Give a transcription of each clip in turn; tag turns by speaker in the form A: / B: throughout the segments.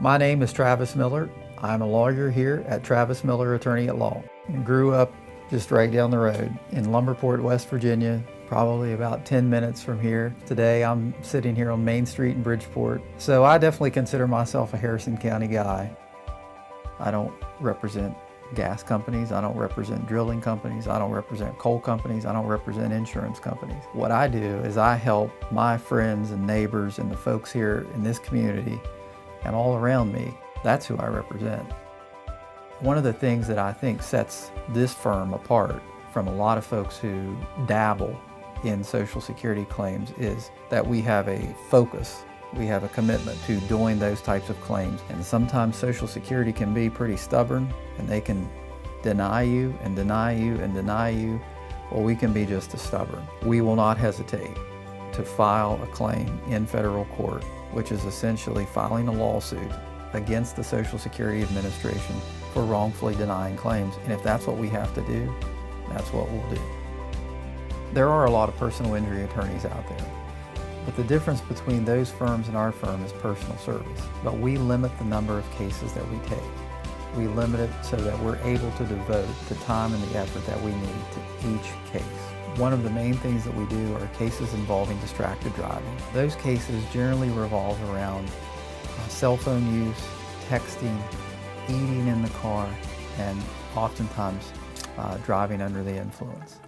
A: My name is Travis Miller. I'm a lawyer here at Travis Miller Attorney at Law. I grew up just right down the road in Lumberport, West Virginia, probably about 10 minutes from here. Today I'm sitting here on Main Street in Bridgeport. So I definitely consider myself a Harrison County guy. I don't represent gas companies, I don't represent drilling companies, I don't represent coal companies, I don't represent insurance companies. What I do is I help my friends and neighbors and the folks here in this community and all around me. That's who I represent. One of the things that I think sets this firm apart from a lot of folks who dabble in Social Security claims is that we have a focus. We have a commitment to doing those types of claims. And sometimes Social Security can be pretty stubborn and they can deny you and deny you and deny you. Well, we can be just as stubborn. We will not hesitate to file a claim in federal court, which is essentially filing a lawsuit against the Social Security Administration for wrongfully denying claims. And if that's what we have to do, that's what we'll do. There are a lot of personal injury attorneys out there. But the difference between those firms and our firm is personal service. But we limit the number of cases that we take. We limit it so that we're able to devote the time and the effort that we need to each case. One of the main things that we do are cases involving distracted driving. Those cases generally revolve around cell phone use, texting, eating in the car, and oftentimes driving under the influence.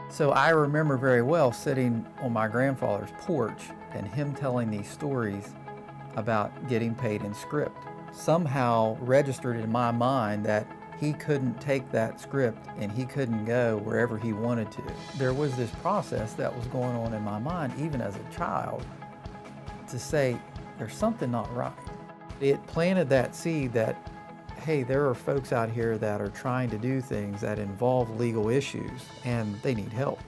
A: So I remember very well sitting on my grandfather's porch and him telling these stories about getting paid in script. Somehow registered in my mind that he couldn't take that script and he couldn't go wherever he wanted to. There was this process that was going on in my mind, even as a child, to say, there's something not right. It planted that seed that, hey, there are folks out here that are trying to do things that involve legal issues and they need help.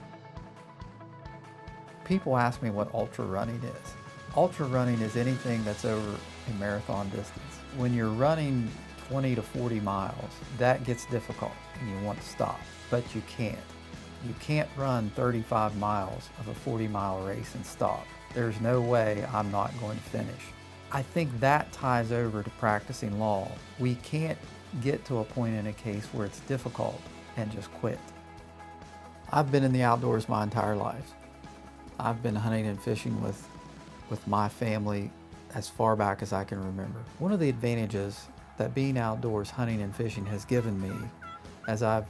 A: People ask me what ultra running is. Ultra running is anything that's over a marathon distance. When you're running 20 to 40 miles, that gets difficult and you want to stop, but you can't. You can't run 35 miles of a 40-mile race and stop. There's no way I'm not going to finish. I think that ties over to practicing law. We can't get to a point in a case where it's difficult and just quit. I've been in the outdoors my entire life. I've been hunting and fishing with my family as far back as I can remember. One of the advantages that being outdoors hunting and fishing has given me as I've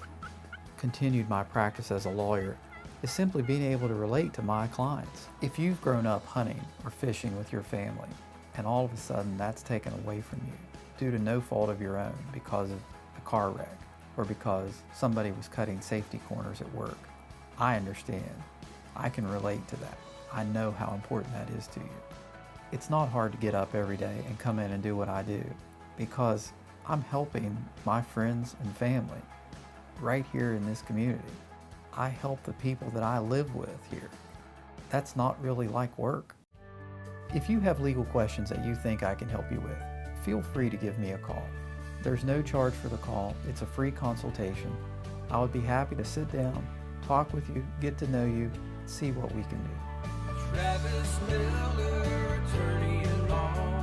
A: continued my practice as a lawyer is simply being able to relate to my clients. If you've grown up hunting or fishing with your family, and all of a sudden that's taken away from you due to no fault of your own because of a car wreck or because somebody was cutting safety corners at work, I understand. I can relate to that. I know how important that is to you. It's not hard to get up every day and come in and do what I do because I'm helping my friends and family right here in this community. I help the people that I live with here. That's not really like work. If you have legal questions that you think I can help you with, feel free to give me a call. There's no charge for the call. It's a free consultation. I would be happy to sit down, talk with you, get to know you, see what we can do.
B: Travis Miller, attorney at law.